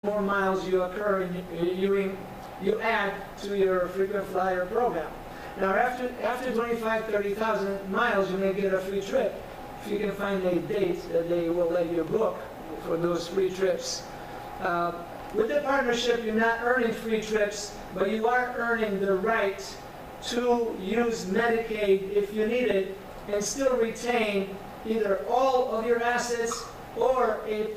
more miles you occur you add to your frequent flyer program. Now after 30,000 miles, you may get a free trip if you can find a date that they will let you book for those free trips. With the partnership, you're not earning free trips, but you are earning the right to use Medicaid if you need it and still retain either all of your assets or a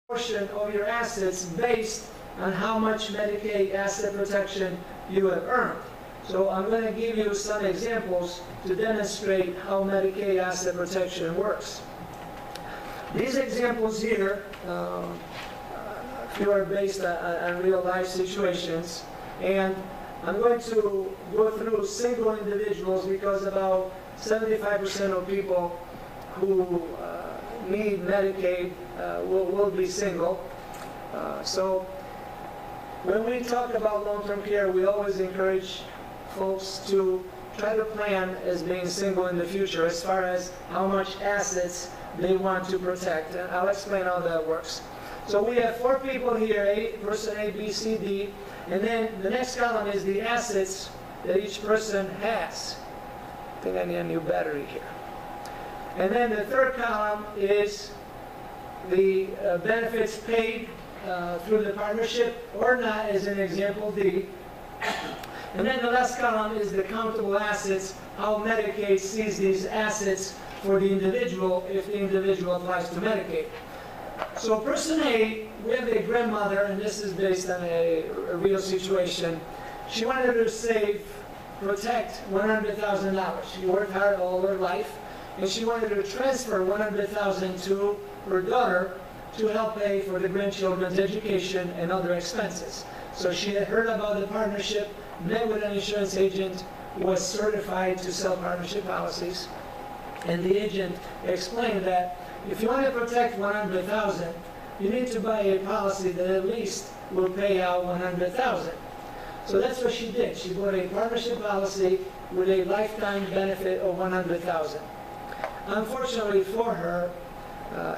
portion of your assets based on how much Medicaid asset protection you have earned. So I'm going to give you some examples to demonstrate how Medicaid asset protection works. These examples here are based on real life situations, and I'm going to go through single individuals because about 75% of people who need Medicaid will be single. So when we talk about long-term care, we always encourage folks to try to plan as being single in the future as far as how much assets they want to protect. And I'll explain how that works. So we have 4 people here, person A, B, C, D, and then the next column is the assets that each person has. I think I need a new battery here. And then the third column is the benefits paid through the partnership or not, as an example D. And then the last column is the countable assets, how Medicaid sees these assets for the individual if the individual applies to Medicaid. So person A, we have a grandmother, and this is based on a real situation. She wanted to protect $100,000. She worked hard all her life, and she wanted to transfer $100,000 to her daughter to help pay for the grandchildren's education and other expenses. So she had heard about the partnership, met with an insurance agent who was certified to sell partnership policies, and the agent explained that if you want to protect $100,000, you need to buy a policy that at least will pay out $100,000. So that's what she did. She bought a partnership policy with a lifetime benefit of $100,000. Unfortunately for her,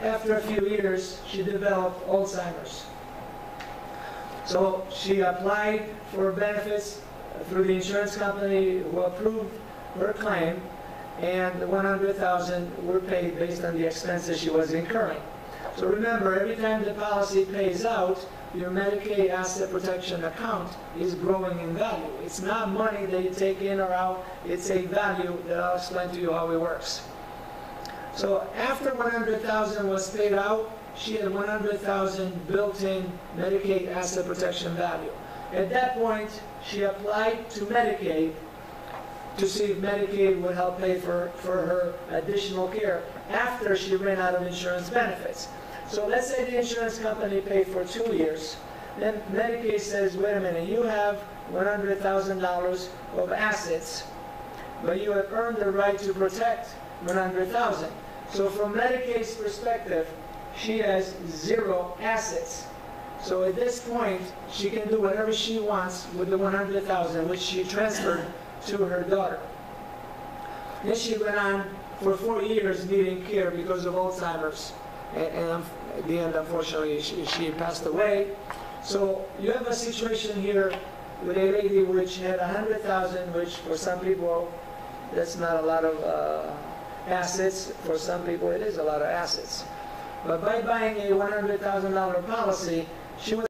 after a few years, she developed Alzheimer's. So she applied for benefits through the insurance company who approved her claim, and the $100,000 were paid based on the expenses she was incurring. So remember, every time the policy pays out, your Medicaid asset protection account is growing in value. It's not money that you take in or out, it's a value that I'll explain to you how it works. So after $100,000 was paid out, she had $100,000 built-in Medicaid asset protection value. At that point, she applied to Medicaid to see if Medicaid would help pay for her additional care after she ran out of insurance benefits. So let's say the insurance company paid for 2 years. Then Medicaid says, wait a minute, you have $100,000 of assets, but you have earned the right to protect $100,000. So from Medicaid's perspective, she has 0 assets. So at this point, she can do whatever she wants with the $100,000, which she transferred to her daughter. Then she went on for 4 years needing care because of Alzheimer's. And at the end, unfortunately, she passed away. So you have a situation here with a lady which had $100,000, which for some people, that's not a lot of assets. For some people, it is a lot of assets. But by buying a $100,000 policy, she was